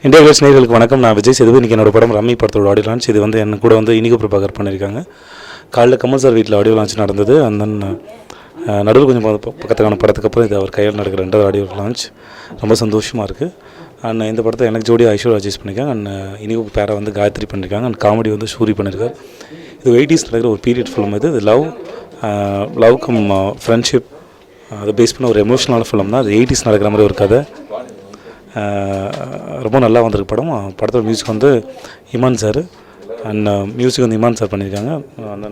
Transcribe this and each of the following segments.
India glaze நேயர்களுக்கு வணக்கம். நான் விஜய் சேதுபதி. இன்றைக்கி என்னோட படம் ரம்மி படத்தோட ஆடியோ லான்ச். இது வந்து என்ன கூட வந்து இனிகோ பிரபாகர் பண்ணியிருக்காங்க. காலையில் கமல் சார் வீட்டில் ஆடியோ லான்ச் நடந்தது. அந்த நடுவில் கொஞ்சம் பக்கத்துக்கான படத்துக்கு அப்புறம் இது அவர் கையில் நடக்கிற 2வது ஆடியோ லான்ச். ரொம்ப சந்தோஷமாக இருக்குது. அண்ட் இந்த படத்தை எனக்கு ஜோடி ஐஸ்வர்யா ராஜேஷ் பண்ணியிருக்காங்க. அண்ட் இனிகோ பேரை வந்து காயத்ரி பண்ணியிருக்காங்க. அண்ட் காமெடி வந்து சூரி பண்ணியிருக்காரு. இது 80s நடக்கிற ஒரு பீரியட் ஃபிலிம். இது லவ் கம் ஃப்ரெண்ட்ஷிப் அதை பேஸ் பண்ண ஒரு எமோஷனலான ஃபிலிம் தான். அது 80s நடக்கிற மாதிரி ஒரு கதை. ரொம்ப நல்லா வந்திருக்கு படம். படத்தோட மியூசிக் வந்து இமான் சார். அண்ட் மியூசிக் வந்து இமான் சார் பண்ணியிருக்காங்க. அந்த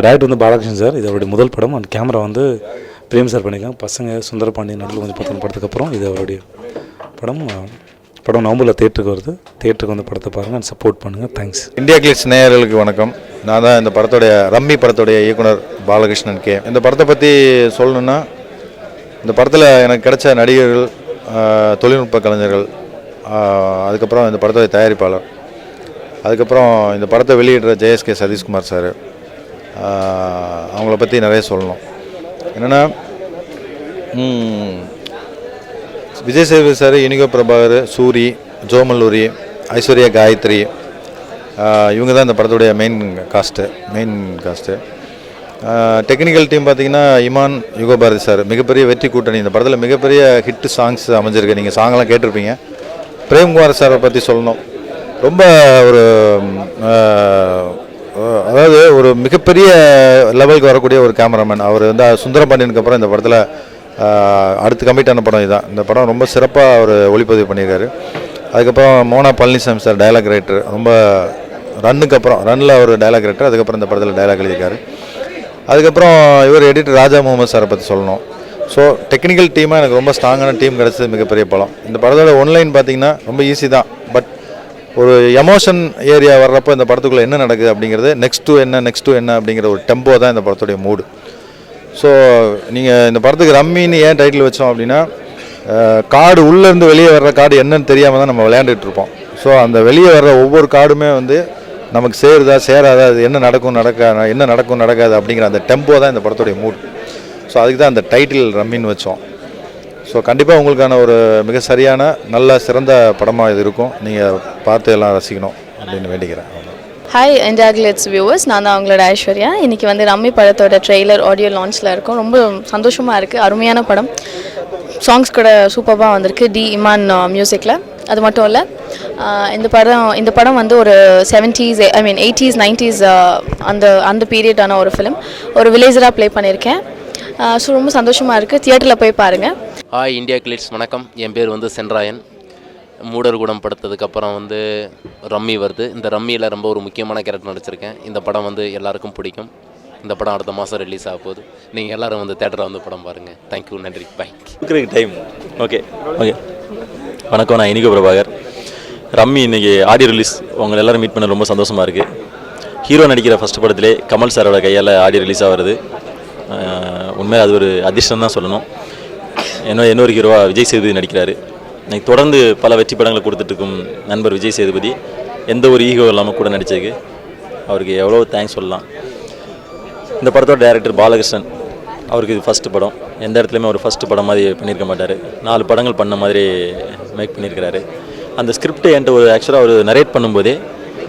டேரக்டர் வந்து பாலகிருஷ்ணன் சார். இது அவருடைய முதல் படம். அண்ட் கேமரா வந்து பிரேம் சார் பண்ணியிருக்காங்க. பசங்க சுந்தரபாண்டியன் நடுவில் வந்து 10 படத்துக்கு அப்புறம் இது அவருடைய படம். படம் நவம்பரில் தேட்டருக்கு வருது. தேட்டருக்கு வந்து படத்தை பாருங்கள் அண்ட் சப்போர்ட் பண்ணுங்கள். தேங்க்ஸ். இந்தியா கிளிட்ஸ் நேயர்களுக்கு வணக்கம். நான் தான் இந்த படத்தோடைய ரம்மி படத்தோடைய இயக்குனர் பாலகிருஷ்ணன் கே. இந்த படத்தை பற்றி சொல்லணுன்னா, இந்த படத்தில் எனக்கு கிடைச்ச நடிகர்கள், தொழில்நுட்ப கலைஞர்கள், அதுக்கப்புறம் இந்த படத்தோடைய தயாரிப்பாளர், அதுக்கப்புறம் இந்த படத்தை வெளியிடுற ஜேஎஸ்கே சதீஷ்குமார் சார், அவங்கள பற்றி நிறைய சொல்லணும். என்னென்னா, விஜய் சேதுபதி சார், இனிகோ பிரபாகர், சூரி, ஜோமல்லூரி, ஐஸ்வர்யா காயத்ரி, இவங்க தான் இந்த படத்துடைய மெயின் காஸ்ட்டு. டெக்னிக்கல் டீம் பார்த்திங்கன்னா இமான், யுகோ பாரதி சார். மிகப்பெரிய வெற்றி கூட்டணி. இந்த படத்தில் மிகப்பெரிய ஹிட் சாங்ஸ் அமைஞ்சிருக்கு. நீங்கள் சாங்கெல்லாம் கேட்டிருப்பீங்க. பிரேம்குமார் சாரை பற்றி சொல்லணும். ரொம்ப ஒரு அதாவது ஒரு மிகப்பெரிய லெவலுக்கு வரக்கூடிய ஒரு கேமராமேன். அவர் வந்து சுந்தரபாண்டியனுக்கு அப்புறம் இந்த படத்தில் அடுத்து கமிட்டான படம் இதுதான். இந்த படம் ரொம்ப சிறப்பாக அவர் ஒளிப்பதிவு பண்ணியிருக்காரு. அதுக்கப்புறம் Mona Palanisamy sir dialogue writer. ரொம்ப ரன்னில் அவர் டைலாக் ரைட்டர். அதுக்கப்புறம் இந்த படத்தில் டைலாக் எழுதியிருக்காரு. அதுக்கப்புறம் இவர் எடிட்டர் ராஜா முகமது சாரை பற்றி சொல்லணும். ஸோ டெக்னிக்கல் டீமாக எனக்கு ரொம்ப ஸ்ட்ராங்கான டீம் கிடச்சது மிகப்பெரிய பலம். இந்த படத்தோட ஒன்லைன் பார்த்திங்கன்னா ரொம்ப ஈஸி தான். பட் ஒரு எமோஷன் ஏரியா வர்றப்போ இந்த படத்துக்குள்ளே என்ன நடக்குது அப்படிங்கிறது, நெக்ஸ்ட் டு என்ன அப்படிங்கிற ஒரு டெம்போ தான் இந்த படத்துடைய மூடு. ஸோ நீங்கள் இந்த படத்துக்கு ரம்மின்னு ஏன் டைட்டில் வச்சோம் அப்படின்னா, கார்டு உள்ளேருந்து வெளியே வர்ற கார்டு என்னன்னு தெரியாமல் தான் நம்ம விளையாண்டுட்டு இருப்போம். ஸோ அந்த வெளியே வர்ற ஒவ்வொரு கார்டுமே வந்து நமக்கு சேராதா, அது என்ன நடக்கும் நடக்காது அப்படிங்கிற அந்த டெம்போ தான் இந்த படத்துடைய மூட். ஸோ அதுக்கு தான் அந்த டைட்டில் ரம்மின்னு வச்சோம். ஸோ கண்டிப்பாக உங்களுக்கான ஒரு மிக சரியான நல்ல சிறந்த படமாக இது இருக்கும். நீங்கள் பார்த்து எல்லாம் ரசிக்கணும் அப்படின்னு வேண்டிக்கிறேன். ஹாய் இந்தியா கிளிட்ஸ் வியூவர்ஸ், நான் தான் அவங்களோட ஐஸ்வர்யா. இன்றைக்கி வந்து ரம்மி படத்தோட ட்ரெய்லர் ஆடியோ லான்ச்சில் இருக்கும். ரொம்ப சந்தோஷமாக இருக்குது. அருமையான படம். சாங்ஸ் கூட சூப்பராக வந்திருக்கு. இமான் மியூசிக்கில். அது மட்டும் இல்லை, இந்த படம் வந்து ஒரு 80s 90s அந்த பீரியடான ஒரு ஃபிலிம். ஒரு வில்லேஜராக ப்ளே பண்ணியிருக்கேன். ஸோ ரொம்ப சந்தோஷமாக இருக்குது. தியேட்டரில் போய் பாருங்கள். ஹாய் இந்தியா கிளிட்ஸ் வணக்கம். என் பேர் வந்து சென்ராயன். மூடர்கூடம் படுத்ததுக்கப்புறம் வந்து ரம்மி வருது. இந்த ரம்மியில் ரொம்ப ஒரு முக்கியமான கேரக்டர் நடிச்சிருக்கேன். இந்த படம் வந்து எல்லாருக்கும் பிடிக்கும். இந்த படம் அடுத்த மாதம் ரிலீஸ் ஆக போகுது. நீங்கள் எல்லோரும் வந்து தேட்டரில் வந்து படம் பாருங்கள். தேங்க்யூ, நன்றி, பை. Time okay. வணக்கம், நான் இனிகோ பிரபாகர். ரம்மி இன்றைக்கி ஆடியோ ரிலீஸ். உங்களை எல்லோரும் மீட் பண்ண ரொம்ப சந்தோஷமாக இருக்குது. ஹீரோ நடிக்கிற ஃபஸ்ட் படத்திலே கமல் சாரோட கையால் ஆடியோ ரிலீஸ் ஆகிறது உண்மையாக அது ஒரு அதிர்ஷ்டம் தான் சொல்லணும். இன்னொரு ஹீரோவாக விஜய் சேதுபதி நடிக்கிறாரு. இன்னைக்கு தொடர்ந்து பல வெற்றி படங்களை கொடுத்துட்ருக்கும் நண்பர் விஜய் சேதுபதி எந்த ஒரு ஈகோ இல்லாமல் கூட நடித்ததுக்கு அவருக்கு எவ்வளோ தேங்க்ஸ் சொல்லலாம். இந்த படத்தோட டைரக்டர் பாலகிருஷ்ணன். அவருக்கு இது ஃபஸ்ட்டு படம். எந்த இடத்துலையுமே ஒரு ஃபஸ்ட்டு படம் மாதிரி பண்ணியிருக்க மாட்டார். 4 படங்கள் பண்ண மாதிரி மேக் பண்ணியிருக்கிறாரு. அந்த ஸ்கிரிப்ட் என்கிட்ட ஒரு ஆக்சுவலாக அவர் நரேட் பண்ணும்போதே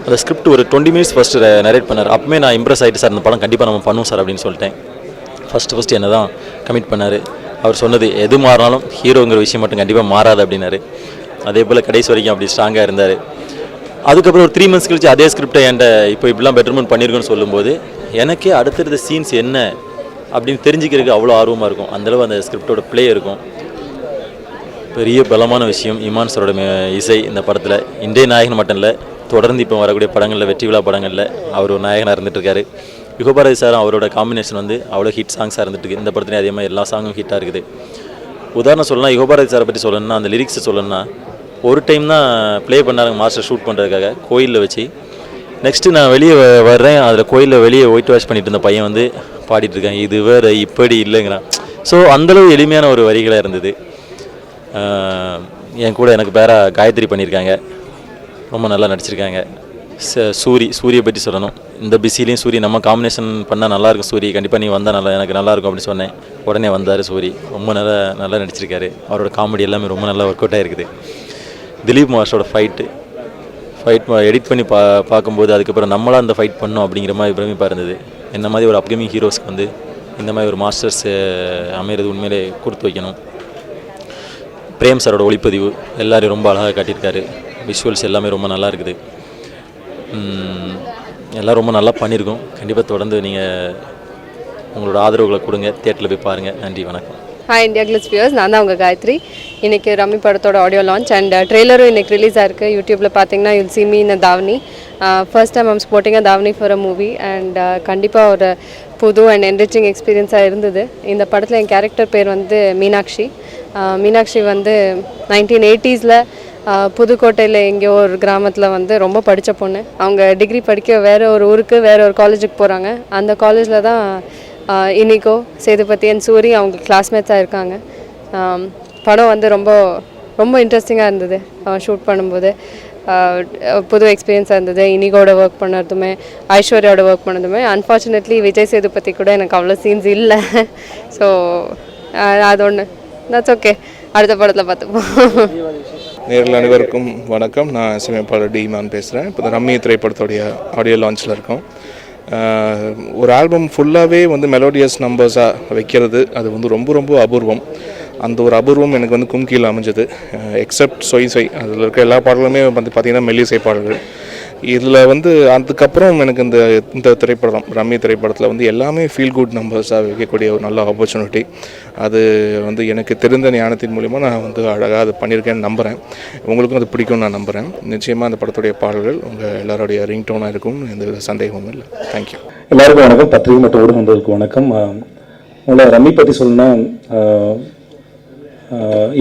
அந்த ஸ்கிரிப்ட் ஒரு 20 மினிட்ஸ் ஃபஸ்ட்டு நரேட் பண்ணார். அப்போமே நான் இம்ப்ரெஸ் ஆகிட்டு, சார் இந்த படம் கண்டிப்பாக நம்ம பண்ணுவோம் சார் அப்படின்னு சொல்லிட்டேன். ஃபஸ்ட்டு என்ன தான் கமிட் பண்ணார். அவர் சொன்னது எது மாறினாலும் ஹீரோங்கிற விஷயம் மட்டும் கண்டிப்பாக மாறாது அப்படின்னாரு. அதே போல் கடைசி வரைக்கும் அப்படி ஸ்ட்ராங்காக இருந்தார். அதுக்கப்புறம் ஒரு 3 மந்த்ஸ் கழிச்சு அதே ஸ்கிரிப்டை என்கிட்ட இப்போ இப்படிலாம் பெட்டர்மெண்ட் பண்ணியிருக்கோன்னு சொல்லும்போது எனக்கே அடுத்தடுத்த சீன்ஸ் என்ன அப்படின்னு தெரிஞ்சுக்கிறதுக்கு அவ்வளோ ஆர்வமாக இருக்கும். அந்தளவு அந்த ஸ்கிரிப்டோட ப்ளே இருக்கும். பெரிய பலமான விஷயம் இமான் சாரோட இசை இந்த படத்தில். இந்திய நாயகன் மட்டும் இல்லை, தொடர்ந்து இப்போ வரக்கூடிய படங்களில், வெற்றி விழா படங்களில் அவர் ஒரு நாயகனாக இருந்துகிட்ருக்காரு. யுகோ பாரதி சாரும் அவரோட காம்பினேஷன் வந்து அவ்வளோ ஹிட் சாங்ஸாக இருந்துகிட்டு இந்த படத்துலேயும் அதே மாதிரி எல்லா சாங்கும் ஹிட்டாக இருக்குது. உதாரணம் சொல்லலாம், யுகோ பாரதி சாரை பற்றி சொல்லணும்னா, அந்த லிரிக்ஸை சொல்லணும்னா, ஒரு டைம் தான் ப்ளே பண்ணாங்க மாஸ்டர் ஷூட் பண்ணுறதுக்காக கோயிலில் வச்சு. நெக்ஸ்ட்டு நான் வெளியே வர்றேன், அதில் கோயிலில் வெளியே ஒயிட் வாஷ் பண்ணிட்டு இருந்த பையன் வந்து பாடிட்டுருக்கேன், இது வேறு இப்படி இல்லைங்கிறான். ஸோ அந்தளவு எளிமையான ஒரு வரிகளாக இருந்தது. என் கூட எனக்கு பேராக காயத்ரி பண்ணியிருக்காங்க. ரொம்ப நல்லா நடிச்சிருக்காங்க. சூரியை பற்றி சொல்லணும். இந்த பிஸிலையும் சூரி நம்ம காம்பினேஷன் பண்ணால் நல்லாயிருக்கும். சூரி கண்டிப்பாக நீ வந்தால் எனக்கு நல்லாயிருக்கும் அப்படின்னு சொன்னேன். உடனே வந்தார் சூரி. ரொம்ப நல்லா நடிச்சிருக்காரு. அவரோட காமெடி எல்லாமே ரொம்ப நல்லா ஒர்க் அவுட் ஆகிருக்குது. திலீப் மாஸ்டரோட ஃபைட் எடிட் பண்ணி பார்க்கும்போது அதுக்கப்புறம் நம்மளாம் அந்த ஃபைட் பண்ணோம் அப்படிங்கிற மாதிரி பிரமிப்பாக இருந்தது. இந்த மாதிரி ஒரு அப்கமிங் ஹீரோஸ்க்கு வந்து இந்த மாதிரி ஒரு மாஸ்டர்ஸ் அமைகிறது உண்மையிலே கொடுத்து வைக்கணும். பிரேம் சாரோட ஒளிப்பதிவு எல்லோரும் ரொம்ப அழகாக காட்டியிருக்காரு. விஷுவல்ஸ் எல்லாமே ரொம்ப நல்லா இருக்குது. எல்லாம் ரொம்ப நல்லா பண்ணியிருக்கோம். கண்டிப்பாக தொடர்ந்து நீங்கள் உங்களோட ஆதரவுகளை கொடுங்க, தியேட்டரில் போய் பாருங்கள். நன்றி, வணக்கம். ஹாய் இந்தியா கிளிட்ஸ் வியூவர்ஸ், நான் தான் உங்கள் காயத்ரி. இன்றைக்கி ரம்மி படத்தோட ஆடியோ லான்ச் அண்ட் ட்ரெய்லரும் இன்றைக்கி ரிலீஸ் ஆயிருக்கு. யூடியூப்பில் பார்த்தீங்கன்னா யூல் சி மீ இன் தாவணி. ஃபர்ஸ்ட் டைம் ஐம் ஸ்போர்ட்டிங் தாவணி ஃபார் அ மூவி அண்ட் கண்டிப்பாக ஒரு புது அண்ட் என்ரிச்சிங் எக்ஸ்பீரியன்ஸாக இருந்தது. இந்த படத்தில் என் கேரக்டர் பேர் வந்து மீனாட்சி. மீனாட்சி வந்து 1980s புதுக்கோட்டையில் எங்கேயோ ஒரு கிராமத்தில் வந்து ரொம்ப படித்த பொண்ணு. அவங்க டிகிரி படிக்க வேறு ஒரு ஊருக்கு வேறு ஒரு காலேஜுக்கு போகிறாங்க. அந்த காலேஜில் தான் இனிகோ, சேதுபதி அண்ட் சூரி அவங்க கிளாஸ்மேட்ஸாக இருக்காங்க. படம் வந்து ரொம்ப ரொம்ப இன்ட்ரெஸ்டிங்காக இருந்தது. ஷூட் பண்ணும்போது புது எக்ஸ்பீரியன்ஸாக இருந்தது. இனிகோட ஒர்க் பண்ணதுமே ஐஸ்வர்யாவோட ஒர்க் பண்ணதுமே. அன்ஃபார்ச்சுனேட்லி விஜய் சேதுபதி கூட எனக்கு அவ்வளோ சீன்ஸ் இல்லை. ஸோ அது ஒன்று, தட்ஸ் ஓகே, அடுத்த படத்தில் பார்த்துப்போம். நேரில் அனைவருக்கும் வணக்கம். நான் இசையமைப்பாளர் டி இமான் பேசுகிறேன். இப்போ ரம்மி திரைப்படத்துடைய ஆடியோ லான்ச்சில் இருக்கோம். ஒரு ஆல்பம் ஃபுல்லாகவே வந்து மெலோடியஸ் நம்பர்ஸாக வைக்கிறது அது வந்து ரொம்ப ரொம்ப அபூர்வம். அந்த ஒரு அபூர்வம் எனக்கு வந்து கும்கியில் அமைஞ்சது. எக்ஸப்ட் சொய் சொய் அதில் இருக்க எல்லா பாடலுமே வந்து பார்த்திங்கன்னா மெல்லிசை பாடல்கள். இதில் வந்து அதுக்கப்புறம் எனக்கு இந்த திரைப்படம் ரம்மி திரைப்படத்தில் வந்து எல்லாமே ஃபீல் குட் நம்பர்ஸாக வைக்கக்கூடிய ஒரு நல்ல ஆப்பர்ச்சுனிட்டி. அது வந்து எனக்கு தெரிந்த ஞானத்தின் மூலிமா நான் வந்து அழகாக அது பண்ணியிருக்கேன்னு நம்புகிறேன். உங்களுக்கும் அது பிடிக்கும்னு நான் நம்புகிறேன். நிச்சயமாக அந்த படத்துடைய பாடல்கள் உங்கள் எல்லாருடைய ரிங்டோனாக இருக்கும், எந்த சந்தேகமும் இல்லை. தேங்க்யூ. எல்லாருக்கும் வணக்கம். பத்திரிகை மற்றும் ஊடகங்களுக்கு வணக்கம். உங்களை ரம்மி பற்றி சொல்லணும்னா,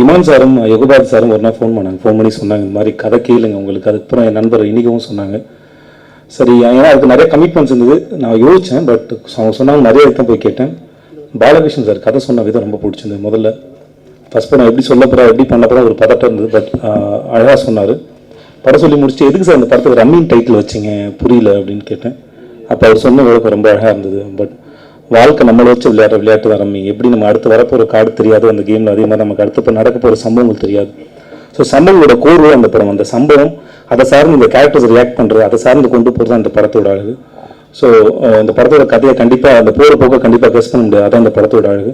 இமான் சாரும் யுகபாத் சாரும் ஒரு நாள் ஃபோன் பண்ணி சொன்னாங்க, இந்த மாதிரி கதை கேளுங்க உங்களுக்கு. அதுக்கப்புறம் என் நண்பர் இன்றைக்கவும் சொன்னாங்க. சரி, ஏன்னா அதுக்கு நிறைய கமிட்மெண்ட்ஸ் இருந்தது. நான் யோசித்தேன், பட் அவங்க சொன்னாங்க, நிறைய இடத்த போய் கேட்டேன். பாலகிருஷ்ணன் சார் கதை சொன்ன விதம் ரொம்ப பிடிச்சிருந்தது. முதல்ல ஃபஸ்ட் படம் எப்படி சொல்ல போகிறா, எப்படி பண்ண போகிறா ஒரு பதட்டம் இருந்தது. பட் அழகாக சொன்னார். படம் சொல்லி முடிச்சுட்டு, எதுக்கு சார் அந்த படத்துக்கு ரம்மின் டைட்டில் வச்சிங்க, புரியல அப்படின்னு கேட்டேன். அப்போ அவர் சொன்ன விளக்கம் ரொம்ப அழகாக இருந்தது. பட் வாழ்க்கை நம்மளை வச்சு விளையாட்டு தான் ரம்மி. எப்படி நம்ம அடுத்து வரப்போகிற கார்டு தெரியாது அந்த கேமில், அதே மாதிரி நமக்கு அடுத்து இப்போ நடக்க போகிற சம்பவங்கள் தெரியாது. ஸோ சம்பவங்களோட கோர்வை அந்த படம், அந்த சம்பவம் அதை சார்ந்து இந்த கேரக்டர்ஸ் ரியாக்ட் பண்ணுறது, அதை சார்ந்து கொண்டு போகிறது தான் இந்த படத்தோட அழகு. ஸோ இந்த படத்தோட கதையை கண்டிப்பாக அந்த போகிற போக்க கண்டிப்பாக கெஸ் பண்ண முடியாது. அதான் இந்த படத்தோட அழகு.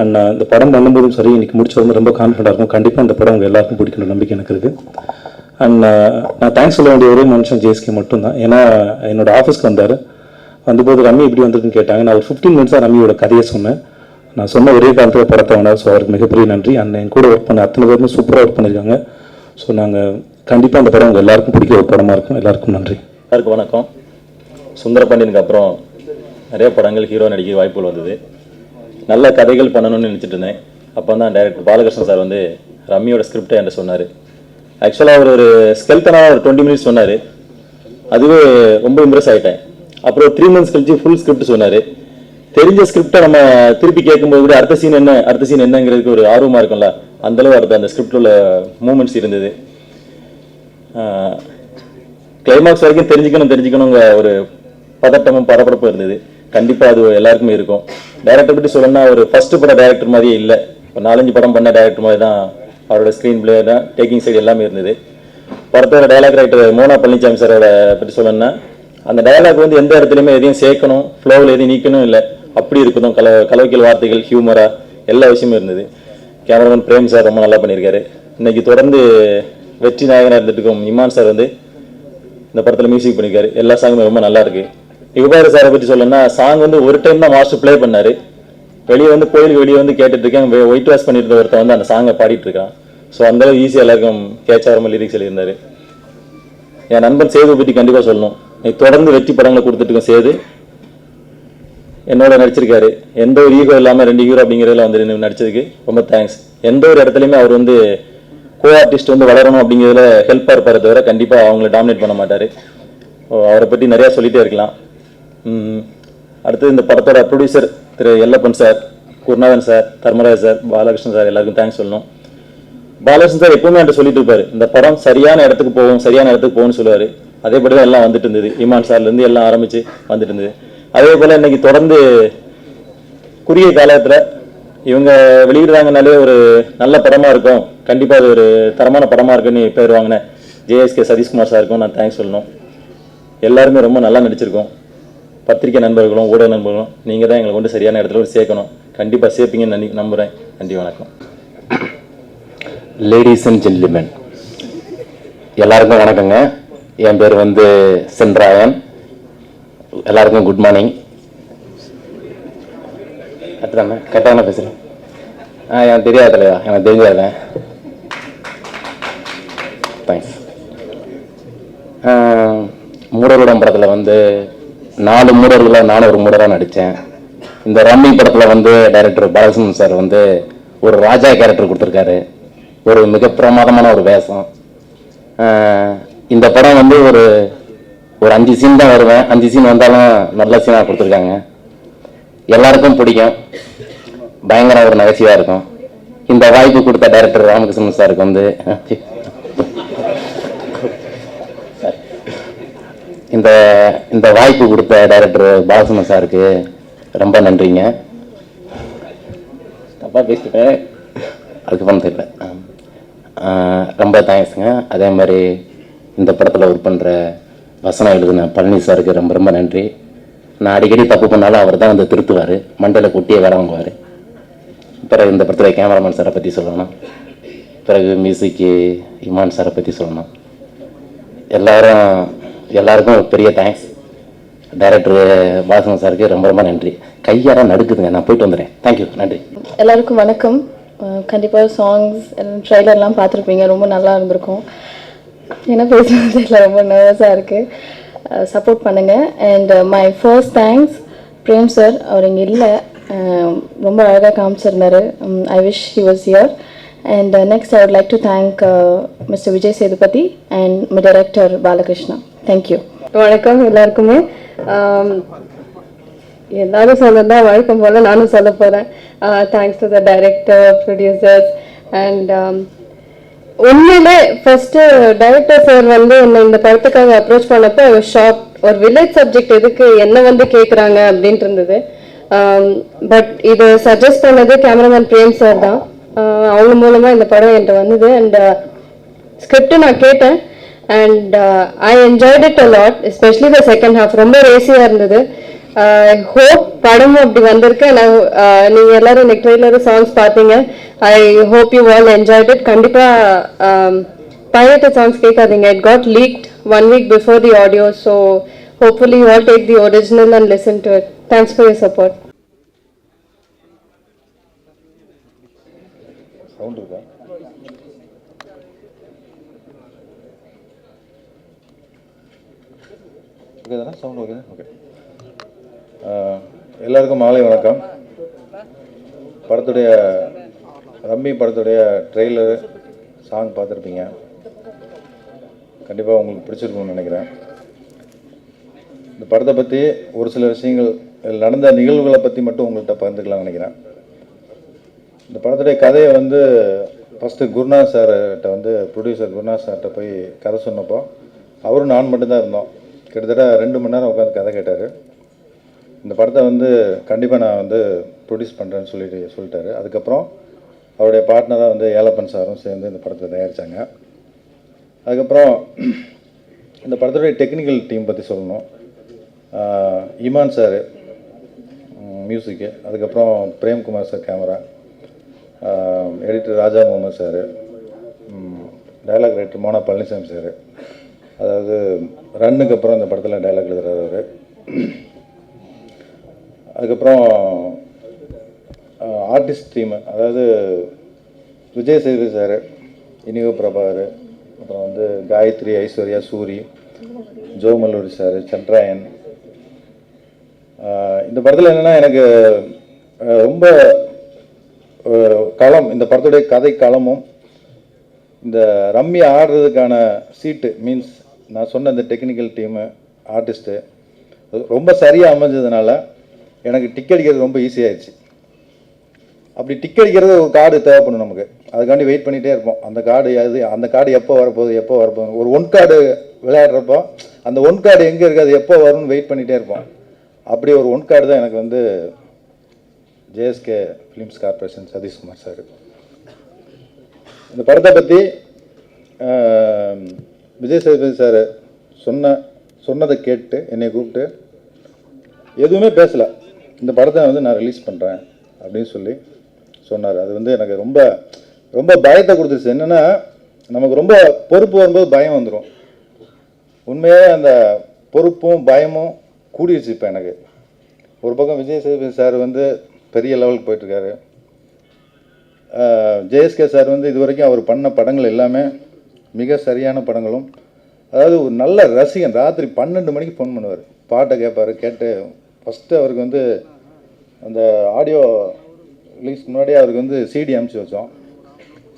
அண்ட் இந்த படம் பண்ணும்போதும் சரி, இன்றைக்கி முடிச்சு வந்து ரொம்ப கான்ஃபிடண்டாக இருக்கும். கண்டிப்பாக இந்த படம் உங்கள் எல்லாருக்கும் பிடிக்கிற நம்பிக்கை எனக்கு இருக்குது. அண்ட் நான் தேங்க்ஸ் சொல்ல வேண்டிய ஒரே மனுஷன் ஜேஎஸ்கே மட்டும்தான். ஏன்னா என்னோட ஆஃபீஸ்க்கு வந்தார். வந்தபோது ரம்மி எப்படி வந்திருக்குன்னு கேட்டாங்க. நான் ஒரு 15 மினிட்ஸாக ரம்மியோட கதையை சொன்னேன். நான் சொன்ன ஒரே காலத்தில் படத்தை வேணார். ஸோ அவருக்கு மிகப்பெரிய நன்றி. அண்ட் என் கூட ஒர்க் பண்ண அத்தனை பேருமே சூப்பராக ஒர்க் பண்ணியிருக்காங்க. ஸோ நாங்கள் கண்டிப்பாக அந்த படம் உங்கள் எல்லாருக்கும் பிடிக்கிற ஒரு படமாக இருக்கும். எல்லாருக்கும் நன்றி. எல்லாருக்கும் வணக்கம். சுந்தரபாண்டியனுக்கு அப்புறம் நிறைய படங்கள் ஹீரோ நடிக்க வாய்ப்புகள் வந்தது. நல்ல கதைகள் பண்ணணும்னு நினச்சிட்டு இருந்தேன். அப்போ தான் டைரக்டர் பாலகிருஷ்ணன் சார் வந்து ரம்மியோட ஸ்கிரிப்டை என்கிட்ட சொன்னார். ஆக்சுவலாக அவர் ஒரு ஸ்கெல்டனாக ஒரு 20 மினிட்ஸ் சொன்னார். அதுவே ரொம்ப இம்ப்ரெஸ் ஆகிட்டேன். அப்புறம் 3 மந்த்ஸ் கழிச்சு ஃபுல் ஸ்கிரிப்ட் சொன்னார். தெரிஞ்ச ஸ்கிரிப்டை நம்ம திருப்பி கேட்கும்போது கூட அடுத்த சீன் என்னங்கிறதுக்கு ஒரு ஆர்வமாக இருக்கும்ல, அந்தளவு அடுத்த அந்த ஸ்கிரிப்டில் உள்ள மூமெண்ட்ஸ் இருந்தது. கிளைமாக்ஸ் வரைக்கும் தெரிஞ்சுக்கணுங்கிற ஒரு பதட்டமும் பரபரப்பும் இருந்தது. கண்டிப்பாக அது எல்லாருக்குமே இருக்கும். டைரக்டர் பற்றி சொல்லணும்னா ஒரு ஃபர்ஸ்ட் படம் டைரக்டர் மாதிரியே இல்லை. ஒரு 4-5 படம் பண்ண டைரக்டர் மாதிரி தான் அவரோட ஸ்க்ரீன் பிளே தான், டேக்கிங் சைடு எல்லாமே இருந்தது. படத்தோட டைலாக் ரைட்டர் மோனா பழனிசாமி சாரோட பற்றி சொல்லணும்னா, அந்த டயலாக் வந்து எந்த இடத்துலையுமே எதையும் சேர்க்கணும், ஃப்ளோவில் எதையும் நீக்கணும் இல்லை, அப்படி இருக்கணும். கலவைக்கல் வார்த்தைகள், ஹியூமராக எல்லா விஷயமும் இருந்தது. கேமராமேன் பிரேம் சார் ரொம்ப நல்லா பண்ணியிருக்காரு. இன்னைக்கு தொடர்ந்து வெற்றி நாயகனாக இருந்துட்டுருக்கோம் இமான் சார் வந்து இந்த படத்தில் மியூசிக் பண்ணியிருக்காரு. எல்லா சாங்குமே ரொம்ப நல்லா இருக்கு. யுகபாத் சாரை பற்றி சொல்லணும்னா, சாங் வந்து ஒரு டைம் தான் மாஸ்டர் ப்ளே பண்ணார். வெளியே வந்து கோயிலுக்கு வெளியே வந்து கேட்டுட்டு இருக்கேன். ஒயிட் வாஷ் பண்ணிட்டு ஒருத்தன் வந்து அந்த சாங்கை பாடிட்டு இருக்கான். ஸோ அந்தளவு ஈஸியாக எல்லாருக்கும் கேட்ச் ஆகிற மாதிரி லிரிக்ஸ் எழுதியிருந்தார். என் நண்பன் சேது பற்றி கண்டிப்பாக சொல்லணும். தொடர்ந்து வெற்றி படங்களை கொடுத்துட்டு இருக்கோம். சேது என்னோட நடிச்சிருக்காரு. எந்த ஒரு ஈகோ இல்லாமல் 2 ஹீரோ அப்படிங்கிறதுல வந்து நடிச்சதுக்கு ரொம்ப தேங்க்ஸ். எந்த ஒரு இடத்துலையுமே அவர் வந்து கோ ஆர்டிஸ்ட் வந்து வளரணும் அப்படிங்கிறதுல ஹெல்ப்பாக இருப்பார் தவிர கண்டிப்பாக அவங்கள டாமினேட் பண்ண மாட்டார். அவரை பற்றி நிறையா சொல்லிகிட்டே இருக்கலாம். அடுத்து இந்த படத்தோட ப்ரொடியூசர் திரு Ellappan sir, Gurunathan sir, Dharmaraj sir, Balakrishnan sir எல்லாருக்கும் தேங்க்ஸ் சொல்லணும். பாலகிருஷ்ணன் சார் எப்பவுமே என்கிட்ட சொல்லிட்டு இருப்பாரு, இந்த படம் சரியான இடத்துக்கு போகும்னு சொல்லுவார். அதேபடி தான் எல்லாம் வந்துட்டு இருந்தது. இமான் சார்லேருந்து எல்லாம் ஆரம்பித்து வந்துட்டு இருந்தது. அதே போல் இன்னைக்கு தொடர்ந்து குறுகிய காலத்தில் இவங்க வெளியிடுறாங்கனாலே ஒரு நல்ல படமாக இருக்கும், கண்டிப்பாக அது ஒரு தரமான படமாக இருக்குன்னு பேர் வாங்கினேன் ஜேஎஸ்கே சதீஷ்குமார் சாருக்கும் நான் தேங்க்ஸ் சொல்லணும். எல்லாருமே ரொம்ப நல்லா நடிச்சிருக்கோம். பத்திரிகை நண்பர்களும் ஊடக நண்பர்களும் நீங்கள் தான் எங்களை கொண்டு சரியான இடத்துல ஒரு சேர்க்கணும். கண்டிப்பாக சேர்ப்பீங்கன்னு நம்புகிறேன். நன்றி, வணக்கம். லேடிஸ் அண்ட் ஜென்டில்மேன், எல்லாருக்கும் வணக்கங்க. என் பேர் வந்து சென்ராயன். எல்லாருக்கும் குட் மார்னிங். கரெக்டான கரெக்டான பேசுகிறேன். எனக்கு தெரியாது தலைவா, எனக்கு தெரிஞ்சாதேன். தேங்க்ஸ். மூடருடம் படத்தில் வந்து 4 மூடர்களில் நானும் ஒரு மூடராக நடித்தேன். இந்த ரம்மி படத்தில் வந்து டைரக்டர் பாலசுமன் சார் வந்து ஒரு ராஜா கேரக்டர் கொடுத்துருக்காரு. ஒரு மிக பிரமாதமான ஒரு வேஷம். இந்த படம் வந்து ஒரு 5 சீன் தான் வருவேன். 5 சீன் வந்தாலும் நல்ல சீனாக கொடுத்துருக்காங்க. எல்லாருக்கும் பிடிக்கும். பயங்கர ஒரு நகைச்சுவையாக இருக்கும். இந்த வாய்ப்பு கொடுத்த டைரக்டர் ராமகிருஷ்ணன் சாருக்கு வந்து இந்த வாய்ப்பு கொடுத்த டைரக்டர் பாலசுமன் சாருக்கு ரொம்ப நன்றிங்க. தப்பாக பேசிட்டேன், அதுக்கப்புறம் தெரியல. ரொம்ப தேங்க்ஸுங்க. அதே மாதிரி இந்த படத்தில் ஒர்க் பண்ணுற வசனம் எழுதுன பழனி சாருக்கு ரொம்ப ரொம்ப நன்றி. நான் அடிக்கடி தப்பு பண்ணாலும் அவர் தான் வந்து திருத்துவார், மண்டல கொட்டியே வேலை வாங்குவார். பிறகு இந்த படத்தில் கேமராமேன் சாரை பற்றி சொல்லணும். பிறகு மியூசிக்கு இமான் சாரை பற்றி சொல்லணும். எல்லாருக்கும் பெரிய தேங்க்ஸ். டைரக்டர் பாலசுமன் சாருக்கு ரொம்ப ரொம்ப நன்றி. கையார நடுக்குதுங்க, நான் போயிட்டு வந்துடுறேன். தேங்க்யூ, நன்றி. எல்லாருக்கும் வணக்கம். கண்டிப்பாக சாங்ஸ் ட்ரைலர்லாம் பார்த்துருப்பீங்க, ரொம்ப நல்லா இருந்திருக்கும். என்ன பேசுகிறது தெரியல, ரொம்ப நர்வஸாக இருக்குது. சப்போர்ட் பண்ணுங்கள். And my first thanks Prem sir. அவர் இங்கே இல்லை, ரொம்ப அழகாக காமிச்சிருந்தார். I wish he was here. And next I would like to thank mister Vijay Sethupathi and my director Balakrishna. Thank you. வணக்கம் எல்லாருக்குமே. எல்லாரும் சொன்னதா வழக்கம் போல் நானும் சொல்ல போகிறேன். Thanks to the director, producers and உண்மையிலே ஃபஸ்ட்டு டைரக்டர் சார் வந்து என்னை இந்த படத்துக்காக அப்ரோச் பண்ணப்போ ஷாக். ஒரு வில்லேஜ் சப்ஜெக்ட் எதுக்கு என்ன வந்து கேட்குறாங்க அப்படின்ட்டு இருந்தது. பட் இது சஜஸ்ட் பண்ணது கேமராமேன் பிரேம் சார் தான். அவங்க மூலமாக இந்த படம் என்கிட்ட வந்தது. அண்ட் ஸ்கிரிப்ட் நான் கேட்டேன் and I enjoyed it a lot, especially the second half ரொம்ப ரேசியாக இருந்தது. ஐ ஹோப் படமும் அப்படி வந்திருக்கு. நீங்கள் எல்லாரும் இன்னைக்கு ட்ரெய்லரும் சாங்ஸ் பார்த்தீங்க. I hope you all enjoyed it. கண்டிப்பாக பைரேட் சாங்ஸ் கேட்காதீங்க. It got leaked 1 week before the audio, so hopefully you all take the original and listen to it. Thanks for your support. Sound இருக்கா? Okay தானே? Sound okay. Okay. எல்லாருக்கும் மாலை வணக்கம். படத்துடைய rummy படத்துடைய trailer song பார்த்துருப்பீங்க. கண்டிப்பாக உங்களுக்கு பிடிச்சிருக்கும்னு நினைக்கிறேன். இந்த படத்தை பற்றி ஒரு சில விஷயங்கள், நடந்த நிகழ்வுகளை பற்றி மட்டும் உங்கள்கிட்ட பகிர்ந்துக்கலாம்னு நினைக்கிறேன். இந்த படத்துடைய கதையை வந்து ஃபஸ்ட்டு குருநாத் சார்கிட்ட வந்து ப்ரொடியூசர் குருநாத் சார்கிட்ட போய் கதை சொன்னப்போ அவரும் நான் மட்டும்தான் இருந்தோம். கிட்டத்தட்ட 2 மணி நேரம் உட்காந்து கதை கேட்டார். இந்த படத்தை வந்து கண்டிப்பாக நான் வந்து ப்ரொடியூஸ் பண்ணுறேன்னு சொல்லிட்டாரு. அதுக்கப்புறம் அவருடைய பார்ட்னராக வந்து ஏலப்பன் சாரும் சேர்ந்து இந்த படத்தை தயாரித்தாங்க. அதுக்கப்புறம் இந்த படத்துடைய டெக்னிக்கல் டீம் பற்றி சொல்லணும். இமான் சார் மியூசிக்கு, அதுக்கப்புறம் Premkumar sir camera, editor Raja Mohammed sir, dialogue writer Mona Palanisamy sir, அதாவது ரன்னுக்கு அப்புறம் இந்த படத்தில் டைலாக் எழுதுறாரு அவர். அதுக்கப்புறம் ஆர்டிஸ்ட் டீமு, அதாவது விஜய் சேதுபதி சார், இனிகோ பிரபாகர், அப்புறம் வந்து காயத்ரி, ஐஸ்வர்யா, சூரி, ஜோ மல்லூரி சார், சந்திராயன். இந்த படத்தில் என்னென்னா எனக்கு ரொம்ப களம், இந்த படத்துடைய கதை களமும் இந்த ரம்மி ஆடுறதுக்கான சீட்டு மீன்ஸ் நான் சொன்ன இந்த டெக்னிக்கல் டீமு ஆர்டிஸ்ட்டு ரொம்ப சரியாக அமைஞ்சதுனால எனக்கு டிக் அடிக்கிறது ரொம்ப ஈஸியாகிடுச்சு. அப்படி டிக் அடிக்கிறது ஒரு கார்டு தேவைப்படும் நமக்கு, அதுக்காண்டி வெயிட் பண்ணிகிட்டே இருப்போம். அந்த கார்டு எப்போ வரப்போகுது. ஒரு 1 கார்டு விளையாடுறப்போ அந்த 1 கார்டு எங்கே இருக்குது, அது எப்போ வரும்னு வெயிட் பண்ணிகிட்டே இருப்போம். அப்படி ஒரு 1 கார்டு தான் எனக்கு வந்து JSK films corporation Satishkumar sir. இந்த படத்தை பற்றி விஜய் சேதுபதி சார் சொன்னதை கேட்டு என்னை கூப்பிட்டு எதுவுமே பேசலை, இந்த படத்தை வந்து நான் ரிலீஸ் பண்ணுறேன் அப்படின்னு சொல்லி சொன்னார். அது வந்து எனக்கு ரொம்ப ரொம்ப பயத்தை கொடுத்துருச்சு. என்னென்னா நமக்கு ரொம்ப பொறுப்பு வரும்போது பயம் வந்துடும். உண்மையாக அந்த பொறுப்பும் பயமும் கூடிடுச்சு இப்போ எனக்கு. ஒரு பக்கம் விஜய் சேதுபதி சார் வந்து பெரிய லெவலுக்கு போயிட்டுருக்காரு. ஜேஎஸ்கே சார் வந்து இது வரைக்கும் அவர் பண்ண படங்கள் எல்லாமே மிக சரியான படங்களும், அதாவது ஒரு நல்ல ரசிகன். ராத்திரி 12 மணிக்கு ஃபோன் பண்ணுவார், பாட்டை கேட்பார். கேட்டு ஃபஸ்ட்டு அவருக்கு வந்து அந்த ஆடியோ ரிலீஸ்க்கு முன்னாடியே அவருக்கு வந்து சிடி அனுப்பிச்சி வச்சோம்.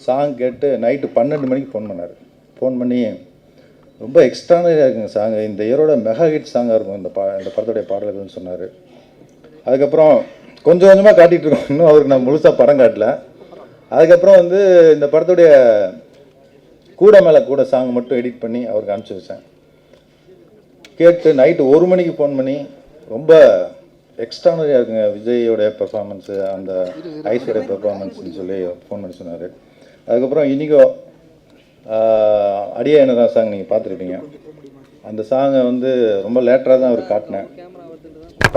சாங் கேட்டு நைட்டு 12 மணிக்கு ஃபோன் பண்ணார். ஃபோன் பண்ணி ரொம்ப எக்ஸ்ட்ரானரியாக இருக்குங்க சாங்கு, இந்த இயரோட மெகா ஹிட் சாங்காக இருக்கும் இந்த படத்துடைய பாடல்கள்னு சொன்னார். அதுக்கப்புறம் கொஞ்சம் கொஞ்சமாக காட்டிகிட்டு இருக்கோம், இன்னும் அவருக்கு நான் முழுசாக படம் காட்டல. அதுக்கப்புறம் வந்து இந்த படத்துடைய கூட மேலே கூட சாங் மட்டும் எடிட் பண்ணி அவருக்கு அனுப்பிச்சி வச்சேன். கேட்டு நைட்டு 1 மணிக்கு ஃபோன் பண்ணி ரொம்ப எக்ஸ்ட்ரானரியாக இருக்குங்க விஜயோடைய பெர்ஃபார்மன்ஸு, அந்த ஐஸோடைய பெர்ஃபார்மன்ஸ்னு சொல்லி ஃபோன் பண்ணி சொன்னார். அதுக்கப்புறம் இனிகோ அடியே என்னதான் சாங் நீங்கள் பார்த்துருப்பீங்க. அந்த சாங்கை வந்து ரொம்ப லேட்டராக தான் அவர் காட்டினேன்.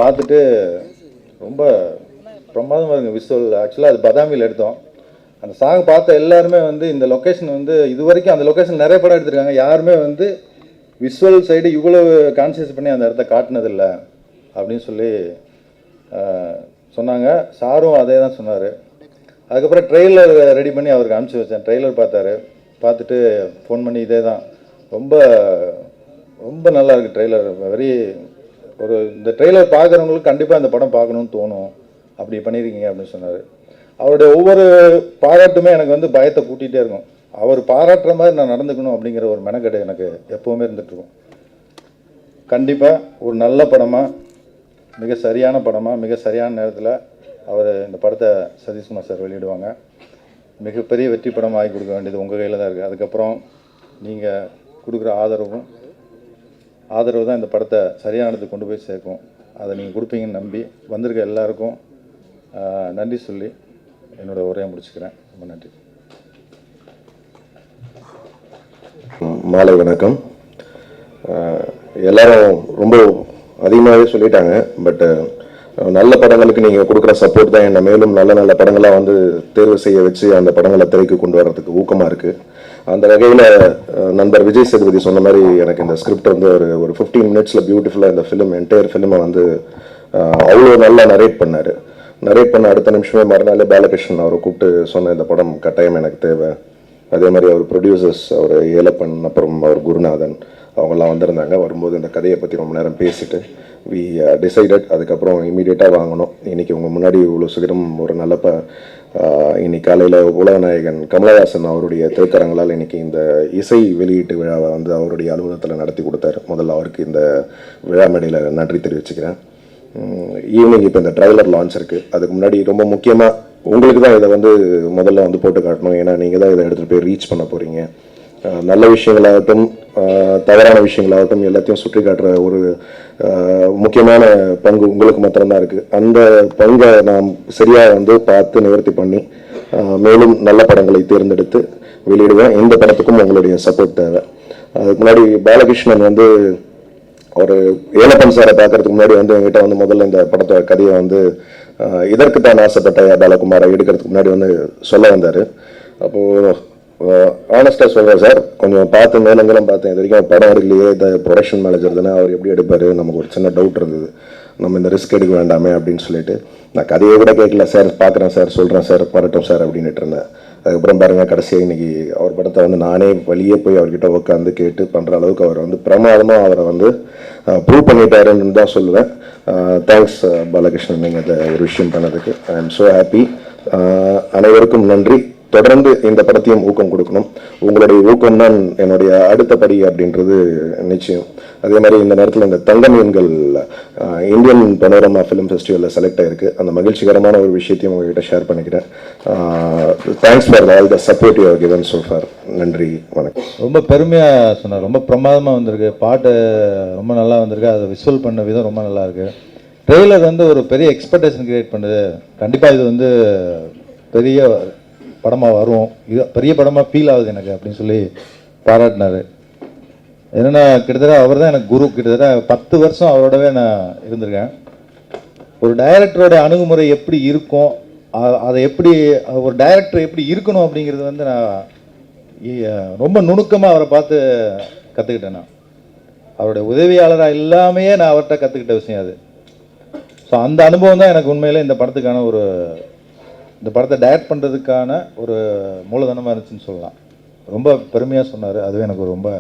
பார்த்துட்டு ரொம்ப பிரமாதமாக இருக்குங்க விஷுவல். ஆக்சுவலாக அது பதாமியில் எடுத்தோம். அந்த சாங் பார்த்த எல்லாருமே வந்து இந்த லொக்கேஷன் வந்து இது வரைக்கும் அந்த லொக்கேஷன் நிறைய படம் எடுத்திருக்காங்க, யாருமே வந்து விஷுவல் சைடு இவ்வளவு கான்சியஸ் பண்ணி அந்த இடத்த காட்டினதில்லை அப்படின்னு சொல்லி சொன்னாங்க. சாரும் அதே தான் சொன்னார். அதுக்கப்புறம் ட்ரெய்லர் ரெடி பண்ணி அவருக்கு அனுப்பிச்சி வச்சேன். ட்ரெய்லர் பார்த்தாரு. பார்த்துட்டு ஃபோன் பண்ணி இதே தான் ரொம்ப ரொம்ப நல்லா இருக்குது ட்ரெய்லர். இந்த ட்ரெய்லர் பார்க்குறவங்களுக்கு கண்டிப்பாக இந்த படம் பார்க்கணுன்னு தோணும், அப்படி பண்ணியிருக்கீங்க அப்படின்னு சொன்னார். அவருடைய ஒவ்வொரு பாராட்டுமே எனக்கு வந்து பயத்தை கூட்டிகிட்டே இருக்கும். அவர் பாராட்டுற மாதிரி நான் நடந்துக்கணும் அப்படிங்கிற ஒரு மெனக்கெடு எனக்கு எப்போவுமே இருந்துகிட்ருக்கும். கண்டிப்பாக ஒரு நல்ல படமாக, மிக சரியான படமாக, மிக சரியான நேரத்தில் அவர் இந்த படத்தை சதீஷ்குமார் சார் வெளியிடுவாங்க. மிகப்பெரிய வெற்றி படம் ஆகி கொடுக்க வேண்டியது உங்கள் கையில் தான் இருக்குது. அதுக்கப்புறம் நீங்கள் கொடுக்குற ஆதரவு தான் இந்த படத்தை சரியான இடத்துக்கு கொண்டு போய் சேர்க்கும். அதை நீங்கள் கொடுப்பீங்கன்னு நம்பி வந்திருக்க எல்லாருக்கும் நன்றி சொல்லி என்னோடய உரையை முடிச்சுக்கிறேன். ரொம்ப நன்றி. மாலை வணக்கம். எல்லாரும் ரொம்ப அதிகமாகவே சொல்லிட்டாங்க. பட் நல்ல படங்களுக்கு நீங்கள் கொடுக்குற சப்போர்ட் தான் என்னை மேலும் நல்ல நல்ல படங்களாக வந்து தேர்வு செய்ய வச்சு அந்த படங்களை திரைக்கு கொண்டு வர்றதுக்கு ஊக்கமாக இருக்குது. அந்த வகையில் நண்பர் விஜய் சேதுபதி சொன்ன மாதிரி எனக்கு இந்த ஸ்கிரிப்ட் வந்து ஒரு 15 மினிட்ஸில் பியூட்டிஃபுல்லாக இந்த என்டையர் ஃபிலிமை வந்து அவ்வளோ நல்லா நரேட் பண்ணார். நரேட் பண்ண அடுத்த நிமிஷமே மறுநாளே பாலகிருஷ்ணன் அவரை கூப்பிட்டு சொன்ன இந்த படம் கட்டாயம் எனக்கு தேவை. அதே மாதிரி அவர் ப்ரொடியூசர்ஸ், அவர் ஏலப்பன், அப்புறம் அவர் குருநாதன் அவங்கெல்லாம் வந்திருந்தாங்க. வரும்போது இந்த கதையை பற்றி ரொம்ப நேரம் பேசிட்டு வி டிசைடட். அதுக்கப்புறம் இமீடியட்டாக வாங்கணும். இன்றைக்கி உங்கள் முன்னாடி இவ்வளோ சீக்கிரம் ஒரு நல்ல இன்னைக்கு காலையில் உலகநாயகன் கமலஹாசன் அவருடைய திரைக்கரங்களால் இன்றைக்கி இந்த இசை வெளியீட்டு விழாவை வந்து அவருடைய அலுவலகத்தில் நடத்தி கொடுத்தாரு. முதல்ல அவருக்கு இந்த விழா மேடையில் நன்றி தெரிவிச்சுக்கிறேன். ஈவினிங் இப்போ இந்த ட்ரைலர் லான்ச் இருக்குது. அதுக்கு முன்னாடி ரொம்ப முக்கியமாக உங்களுக்கு தான் இதை வந்து முதல்ல வந்து போட்டு காட்டணும். ஏன்னா நீங்கள் தான் இதை எடுத்துகிட்டு போய் ரீச் பண்ண போகிறீங்க. நல்ல விஷயங்களாகட்டும் தவறான விஷயங்களாகட்டும் எல்லாத்தையும் சுற்றி காட்டுற ஒரு முக்கியமான பங்கு உங்களுக்கு மாத்திரம்தான் இருக்குது. அந்த பங்கை நாம் சரியாக வந்து பார்த்து நிவர்த்தி பண்ணி மேலும் நல்ல படங்களை தேர்ந்தெடுத்து வெளியிடுவேன். இந்த படத்துக்கும் உங்களுடைய சப்போர்ட் தேவை. அதுக்கு முன்னாடி பாலகிருஷ்ணன் வந்து ஒரு ஏலப்பன் சாரை பார்க்கறதுக்கு முன்னாடி வந்து என்கிட்ட வந்து முதல்ல இந்த படத்தோட கதையை வந்து இதற்கு தான் ஆசைப்பட்ட பாலகுமாரை எடுக்கிறதுக்கு முன்னாடி வந்து சொல்ல வந்தார். அப்போது ஆனஸ்டாக சொல்கிறேன் சார், கொஞ்சம் பார்த்து மேலங்கெல்லாம் பார்த்தேன். இது வரைக்கும் படம் எடுக்கலையே, இந்த ப்ரொடக்ஷன் மேனேஜர் தானே, அவர் எப்படி எடுப்பார், நமக்கு ஒரு சின்ன டவுட் இருந்தது. நம்ம இந்த ரிஸ்க் எடுக்க வேண்டாமே அப்படின்னு சொல்லிட்டு நான் கதையை கூட கேட்கல. சார் பார்க்குறேன் சார், சொல்கிறேன் சார், வரட்டும் சார் அப்படின்ட்டு இருந்தேன். அதுக்கப்புறம் பாருங்கள், கடைசியாக இன்றைக்கி அவர் படத்தை வந்து நானே வழியே போய் அவர்கிட்ட உட்காந்து கேட்டு பண்ணுற அளவுக்கு அவர் வந்து பிரமாதமாக அவரை வந்து ப்ரூவ் பண்ணிட்டாருன்னு தான் சொல்லுவேன். தேங்க்ஸ் பாலகிருஷ்ணன், நீங்கள் இந்த ஒரு விஷயம் பண்ணதுக்கு ஐ எம் ஸோ ஹாப்பி. அனைவருக்கும் நன்றி. தொடர்ந்து இந்த படத்தையும் ஊக்கம் கொடுக்கணும். உங்களுடைய ஊக்கம் தான் என்னுடைய அடுத்த படி அப்படின்றது நிச்சயம். அதே மாதிரி இந்த நேரத்தில் இந்த Thanga Meengal Indian panorama film ஃபெஸ்டிவலில் செலக்ட் ஆகிருக்கு. அந்த மகிழ்ச்சிகரமான ஒரு விஷயத்தையும் உங்கள்கிட்ட ஷேர் பண்ணிக்கிறேன். Thanks for all the support you have given so far. நன்றி, வணக்கம். ரொம்ப பெருமையாக சொன்னார். ரொம்ப பிரமாதமாக வந்திருக்கு. பாட்டு ரொம்ப நல்லா வந்திருக்கு. அதை விஷுவல் பண்ண விதம் ரொம்ப நல்லா இருக்குது. ட்ரெய்லர் வந்து ஒரு பெரிய எக்ஸ்பெக்டேஷன் கிரியேட் பண்ணுது. கண்டிப்பாக இது வந்து பெரிய படமாக வரும், இது பெரிய படமாக ஃபீல் ஆகுது எனக்கு அப்படின்னு சொல்லி பாராட்டினார். என்னென்னா கிட்டத்தட்ட அவர் தான் எனக்கு குரு. கிட்டத்தட்ட 10 வருஷம் அவரோடவே நான் இருந்திருக்கேன். ஒரு டைரக்டரோட அணுகுமுறை எப்படி இருக்கும், அதை எப்படி ஒரு டைரக்டர் எப்படி இருக்கணும் அப்படிங்கிறது வந்து நான் ரொம்ப நுணுக்கமாக அவரை பார்த்து கற்றுக்கிட்டேன். நான் அவருடைய உதவியாளராக இல்லாமையே நான் அவர்கிட்ட கற்றுக்கிட்ட விஷயம் அது. ஸோ அந்த அனுபவம் தான் எனக்கு உண்மையில் இந்த படத்துக்கான இந்த படத்தை டைரக்ட் பண்ணுறதுக்கான ஒரு மூலதனமாக இருந்துச்சுன்னு சொல்லலாம். ரொம்ப பெருமையாக சொன்னார். அதுவே எனக்கு ரொம்ப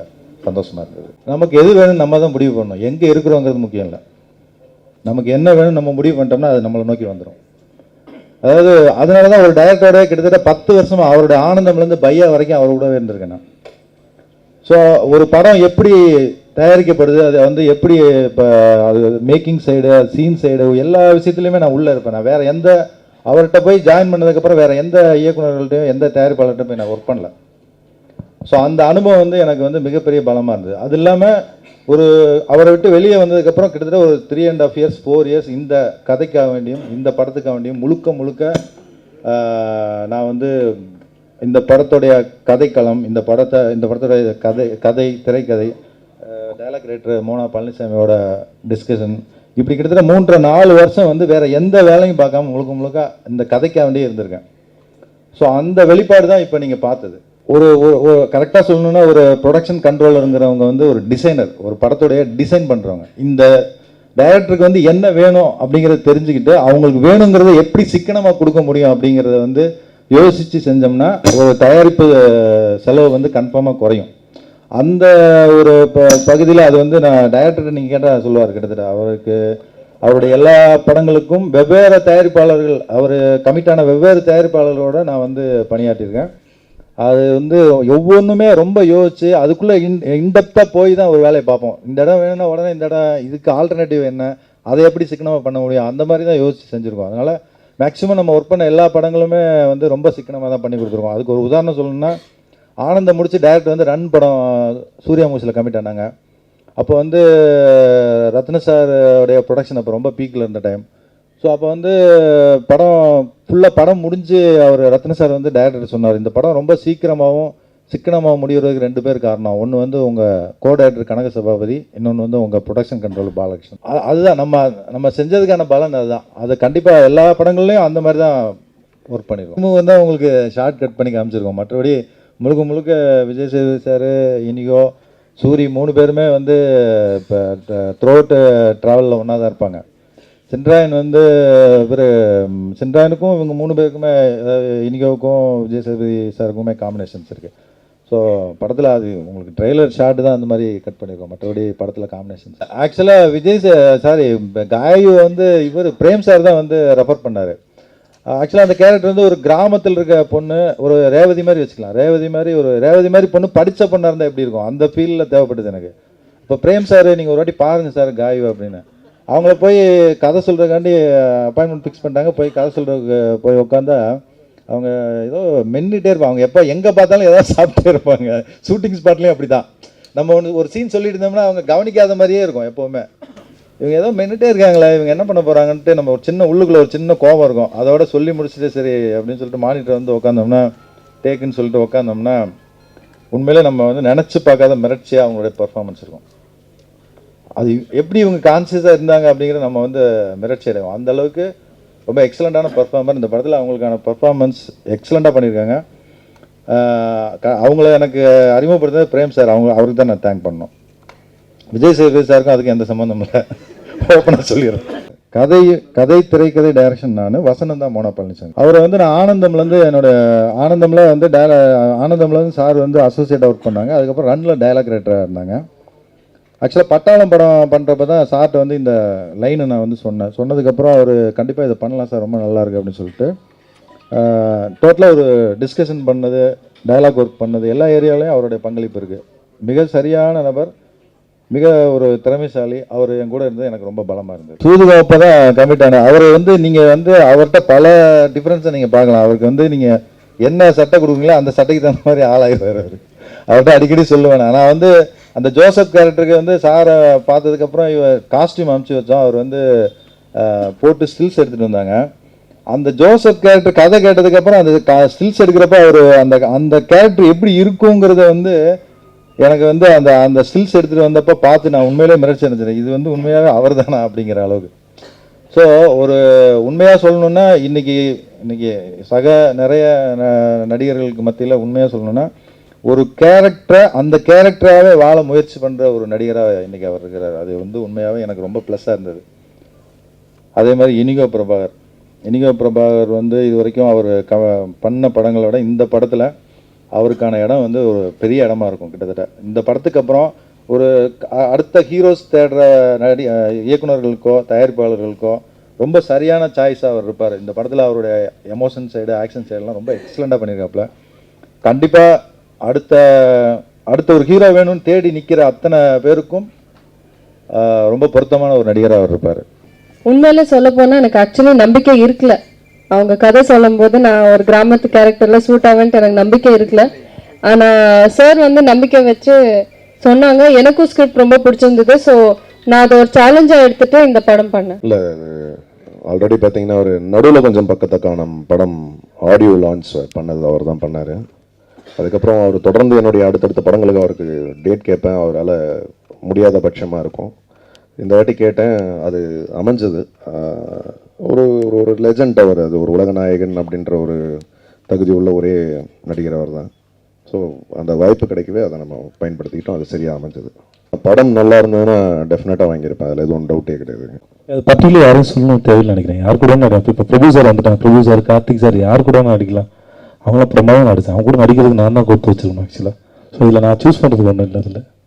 சந்தோஷமாக இருந்தது. நமக்கு எது வேணும்னு நம்ம தான் முடிவு பண்ணணும். எங்கே இருக்கிறோங்கிறது முக்கியம் இல்லை. நமக்கு என்ன வேணும் நம்ம முடிவு பண்ணிட்டோம்னா அது நம்மளை நோக்கி வந்துடும். அதாவது அதனால தான் ஒரு டைரக்டரோட கிட்டத்தட்ட 10 வருஷமாக அவருடைய ஆனந்தம்லேருந்து பையா வரைக்கும் அவர் கூடவே இருந்திருக்கேன் நான். ஸோ ஒரு படம் எப்படி தயாரிக்கப்படுது, அது வந்து எப்படி இப்போ அது மேக்கிங் சைடு, சீன் சைடு, எல்லா விஷயத்துலையுமே நான் உள்ளே இருப்பேன். நான் வேறு எந்த அவர்கிட்ட போய் ஜாயின் பண்ணதுக்கப்புறம் வேறு எந்த இயக்குநர்கள்ட்டையும் எந்த தயாரிப்பாளர்கிட்டையும் போய் நான் ஒர்க் பண்ணல. ஸோ அந்த அனுபவம் வந்து எனக்கு வந்து மிகப்பெரிய பலமாக இருந்தது. அது இல்லாமல் அவரை விட்டு வெளியே வந்ததுக்கப்புறம் கிட்டத்தட்ட ஒரு 3.5 years 4 years இந்த கதைக்காக வேண்டியும் இந்த படத்துக்காக வேண்டியும் முழுக்க நான் வந்து இந்த படத்துடைய கதைக்களம், இந்த படத்துடைய கதை திரைக்கதை, டைலாக் ரைட்டர் மோனா பழனிசாமியோட டிஸ்கஷன், இப்படி கிட்டத்தட்ட 3-4 வருஷம் வந்து வேறு எந்த வேலையும் பார்க்காம முழுக்க இந்த கதைக்காக வேண்டியே இருந்திருக்கேன். ஸோ அந்த வெளிப்பாடு தான் இப்போ நீங்கள் பார்த்தது. ஒரு கரெக்டாக சொல்லணுன்னா ஒரு ப்ரொடக்ஷன் கண்ட்ரோலருங்கிறவங்க வந்து ஒரு டிசைனர், ஒரு படத்துடைய டிசைன் பண்ணுறவங்க. இந்த டைரக்டருக்கு வந்து என்ன வேணும் அப்படிங்கிறத தெரிஞ்சுக்கிட்டு அவங்களுக்கு வேணுங்கிறத எப்படி சிக்கனமாக கொடுக்க முடியும் அப்படிங்கிறத வந்து யோசித்து செஞ்சோம்னா ஒரு தயாரிப்பு செலவு வந்து கன்ஃபார்மாக குறையும். அந்த ஒரு பகுதியில் அது வந்து நான் டைரக்டர்கிட்ட நீங்கள் கேட்டால் சொல்லுவார். கிட்டத்தட்ட அவருடைய எல்லா படங்களுக்கும் வெவ்வேறு தயாரிப்பாளர்கள், அவர் கமிட்டான வெவ்வேறு தயாரிப்பாளர்களோடு நான் வந்து பணியாற்றியிருக்கேன். அது வந்து ஒவ்வொன்றுமே ரொம்ப யோசிச்சு அதுக்குள்ளே இன்டெப்த்தாக போய் தான் ஒரு வேலையை பார்ப்போம். இந்த இடம் வேணும்னா உடனே இந்த இடம் இதுக்கு ஆல்டர்னேட்டிவ் என்ன, அதை எப்படி சிக்கனமாக பண்ண முடியும், அந்த மாதிரி தான் யோசிச்சு செஞ்சுருக்கோம். அதனால் மேக்ஸிமம் நம்ம ஒர்க் பண்ண எல்லா படங்களுமே வந்து ரொம்ப சிக்கனமாக தான் பண்ணி கொடுத்துருக்கோம். அதுக்கு ஒரு உதாரணம் சொல்லணும்னா, ஆனந்தம் முடிச்சு டைரக்டர் வந்து ரன் படம் சூர்யா மூவிஸில் கமிட் ஆனாங்க. அப்போ வந்து ரத்ன சாரோடைய ப்ரொடக்ஷன் அப்போ ரொம்ப பீக்கில் இருந்த டைம். ஸோ அப்போ வந்து படம் முடிஞ்சு அவர் ரத்ன சார் வந்து டைரக்டர் சொன்னார், இந்த படம் ரொம்ப சிக்கனமாகவும் முடிகிறதுக்கு 2 பேர் காரணம். ஒன்று வந்து உங்கள் கோ டைரக்டர் கனக சபாபதி, இன்னொன்று வந்து உங்கள் ப்ரொடக்ஷன் கண்ட்ரோல் பாலகிருஷ்ணன். அதுதான் நம்ம செஞ்சதுக்கான பலன். அதுதான் அது கண்டிப்பாக எல்லா படங்கள்லையும் அந்த மாதிரி தான் ஒர்க் பண்ணிடுவோம். நம்ம வந்து உங்களுக்கு ஷார்ட் கட் பண்ணி காமிச்சிருக்கோம். மற்றபடி முழுக்க விஜய் சேதுபதி சார், இனிகோ, சூரி 3 பேருமே வந்து இப்போ த்ரூ அவுட் ட்ராவலில் ஒன்றா தான் இருப்பாங்க. சென்ட்ராயன் வந்து சென்ட்ராயனுக்கும் இவங்க 3 பேருக்குமே, இனிகோவுக்கும் விஜய் சேதுபதி சாருக்குமே காம்பினேஷன்ஸ் இருக்குது. ஸோ படத்தில் அது உங்களுக்கு ட்ரெய்லர் ஷார்ட் தான் அந்த மாதிரி கட் பண்ணியிருக்கோம். மற்றபடி படத்தில் காம்பினேஷன்ஸ் ஆக்சுவலாக காயு வந்து இவர் பிரேம் சார் தான் வந்து ரெஃபர் பண்ணார். ஆக்சுவலாக அந்த கேரக்டர் வந்து ஒரு கிராமத்தில் இருக்க பொண்ணு, ஒரு ரேவதி மாதிரி வச்சுக்கலாம். ரேவதி மாதிரி பொண்ணு படித்த பொண்ணாக இருந்தால் எப்படி இருக்கும், அந்த ஃபீலில் தேவைப்படுது எனக்கு. இப்போ பிரேம் சார் நீங்கள் ஒரு வாட்டி பாருங்கள் சார் காயு அப்படின்னு, அவங்கள போய் கதை சொல்கிறதுக்காண்டி அப்பாயின்மெண்ட் ஃபிக்ஸ் பண்ணிட்டாங்க. போய் கதை சொல்கிறதுக்கு போய் உட்காந்தா அவங்க ஏதோ மென்னிட்டே இருப்பாங்க. அவங்க எப்போ எங்கே பார்த்தாலும் ஏதாவது சாப்பிட்டே இருப்பாங்க. ஷூட்டிங் ஸ்பாட்லேயும் அப்படி தான். நம்ம ஒரு சீன் சொல்லிட்டு இருந்தோம்னா அவங்க கவனிக்காத மாதிரியே இருக்கும் எப்போவுமே. இவங்க ஏதோ மென்னிட்டே இருக்காங்களே, இவங்க என்ன பண்ண போகிறாங்கன்ட்டு நம்ம உள்ளுக்குள்ளே ஒரு சின்ன கோபம் இருக்கும். அதோட சொல்லி முடிச்சுட்டு சரி அப்படின்னு சொல்லிட்டு மானிட்டர் வந்து உட்காந்தோம்னா, டேக்குன்னு சொல்லிட்டு உட்காந்தோம்னா உண்மையிலே நம்ம வந்து நினச்சி பார்க்காத மிரட்சியாக அவங்களுடைய பர்ஃபார்மன்ஸ் இருக்கும். அது எப்படி இவங்க கான்சியஸாக இருந்தாங்க அப்படிங்கிறத நம்ம வந்து மிரட்சி அடைவோம். அந்தளவுக்கு ரொம்ப எக்ஸலண்ட்டான பர்ஃபார்மர். இந்த படத்தில் அவங்களுக்கான பர்ஃபார்மன்ஸ் எக்ஸலண்ட்டாக பண்ணியிருக்காங்க. அவங்கள எனக்கு அறிமுகப்படுத்துறது பிரேம் சார், அவருக்கு தான் நான் தேங்க் பண்ணோம். விஜய் சேதுபதி சாருக்கும் அதுக்கு எந்த சம்மந்தம் இல்லை, ஓப்பனாக சொல்லிடுறேன். கதை திரைக்கதை டைரக்ஷன் நான், வசனம் தான் மோனா பழனிசாமி. அவரை வந்து நான் ஆனந்தம்லேருந்து ஆனந்தம்லேருந்து சார் வந்து அசோசியேட்டாக ஒர்க் பண்ணாங்க. அதுக்கப்புறம் ரன்னில் டைலாக் ரைட்டராக இருந்தாங்க. ஆக்சுவலாக பட்டாளம் படம் பண்ணுறப்ப தான் சார்ட்ட வந்து இந்த லைனை நான் வந்து சொன்னதுக்கப்புறம் அவர் கண்டிப்பாக இதை பண்ணலாம் சார், ரொம்ப நல்லாயிருக்கு அப்படின்னு சொல்லிட்டு டோட்டலாக ஒரு டிஸ்கஷன் பண்ணது, டைலாக் ஒர்க் பண்ணது, எல்லா ஏரியாவிலையும் அவருடைய பங்களிப்பு இருக்குது. மிக சரியான நபர், மிக ஒரு திறமைசாலி. அவர் என் கூட இருந்து எனக்கு ரொம்ப பலமாக இருந்தது. சூதுகாப்போ தான் கமிட் ஆன அவர் வந்து நீங்கள் வந்து அவர்கிட்ட பல டிஃப்ரென்ஸை நீங்கள் பார்க்கலாம். அவருக்கு வந்து நீங்கள் என்ன சட்டை கொடுக்குங்களோ அந்த சட்டைக்கு தகுந்த மாதிரி ஆளாகிடுவார். அவர்கிட்ட அடிக்கடி சொல்லுவேன். நான் வந்து அந்த ஜோசப் கேரக்டருக்கு வந்து சாரை பார்த்ததுக்கப்புறம் காஸ்டியூம் அனுப்பிச்சி வச்சோம். அவர் வந்து போட்டு ஸ்டில்ஸ் எடுத்துகிட்டு வந்தாங்க. அந்த ஜோசப் கேரக்டர் கதை கேட்டதுக்கப்புறம் அந்த ஸ்டில்ஸ் எடுக்கிறப்ப அவர் அந்த கேரக்டர் எப்படி இருக்குங்கிறத வந்து எனக்கு வந்து அந்த ஸ்டில்ஸ் எடுத்துகிட்டு வந்தப்போ பார்த்து நான் உண்மையிலே மிரட்சி அடைஞ்சிட்டேன். இது வந்து உண்மையாகவே அவர் தானா அப்படிங்கிற அளவுக்கு. ஸோ ஒரு உண்மையாக சொல்லணுன்னா இன்றைக்கி சக நிறைய நடிகர்களுக்கு மத்தியில் உண்மையாக சொல்லணுன்னா ஒரு கேரக்டரை அந்த கேரக்டராகவே வாழ முயற்சி பண்ணுற ஒரு நடிகராக இன்றைக்கி அவர் இருக்கிறார். அது வந்து உண்மையாகவே எனக்கு ரொம்ப ப்ளஸ்ஸாக இருந்தது. அதே மாதிரி இனிகோ பிரபாகர் வந்து இது வரைக்கும் அவர் பண்ண படங்களோட இந்த படத்தில் அவருக்கான இடம் வந்து ஒரு பெரிய இடமா இருக்கும். கிட்டத்தட்ட இந்த படத்துக்கு அப்புறம் ஒரு அடுத்த ஹீரோஸ் தேடுற இயக்குனர்களுக்கோ தயாரிப்பாளர்களுக்கோ ரொம்ப சரியான சாய்ஸாக அவர் இருப்பார். இந்த படத்தில் அவருடைய எமோஷன் சைடு ஆக்ஷன் சைடெலாம் ரொம்ப எக்ஸலண்ட்டாக பண்ணியிருக்காப்புல. கண்டிப்பாக அடுத்த ஒரு ஹீரோ வேணும்னு தேடி நிற்கிற அத்தனை பேருக்கும் ரொம்ப பொருத்தமான ஒரு நடிகராக அவர் இருப்பார். உண்மையிலே சொல்ல போனால் எனக்கு ஆக்சுவலி நம்பிக்கை இருக்கல. அவங்க கதை சொல்லும் போது நான் ஒரு கிராமத்து கேரக்டரில் சூட் ஆவேன்ட்டு எனக்கு நம்பிக்கை இருக்கல. ஆனால் சார் வந்து நம்பிக்கை வச்சு சொன்னாங்க. எனக்கும் ஸ்கிரிப்ட் ரொம்ப பிடிச்சிருந்தது. ஸோ நான் அதை ஒரு சேலஞ்சாக எடுத்துகிட்டு இந்த படம் பண்ணேன். இல்லை ஆல்ரெடி பார்த்தீங்கன்னா ஒரு நடுவில் கொஞ்சம் பக்கத்தக்கான படம் ஆடியோ லான்ச் பண்ணது அவர் தான் பண்ணார். அதுக்கப்புறம் அவர் தொடர்ந்து என்னுடைய அடுத்தடுத்த படங்களுக்கு அவருக்கு டேட் கேட்பேன். அவரால் முடியாத பட்சமாக இருக்கும். இந்த வாட்டி கேட்டேன், அது அமைஞ்சது. ஒரு ஒரு லெஜண்ட் அவர். அது ஒரு உலகநாயகன் அப்படின்ற ஒரு தகுதி உள்ள ஒரே நடிகர் அவர் தான். ஸோ அந்த வாய்ப்பு கிடைக்கவே அதை நம்ம பயன்படுத்திக்கிட்டோம். அது சரியாக அமைஞ்சது. படம் நல்லா இருந்ததுன்னா டெஃபினட்டாக வாங்கியிருப்பேன். அதில் எதுவும் டவுட்டே கிடையாதுங்க. அது பர்டிகுலர் யாரும் சொல்லணும் தேவையில்லை நினைக்கிறேன். யார் கூட நடிப்பேன். இப்போ ப்ரொடியூசர் வந்துட்டாங்க. ப்ரொடியூசர் கார்த்திக் சார் யார் கூட நடிக்கலாம். அவங்களாம் பிரமாதம் நடிச்சேன். அவங்க கூட நடிக்கிறதுக்கு நான் தான் கொடுத்து வச்சிருக்கணும் ஆக்சுவலாக. ஸோ இதில் நான் சூஸ் பண்ணுறதுக்கு ஒன்றும் இல்லை. அதில்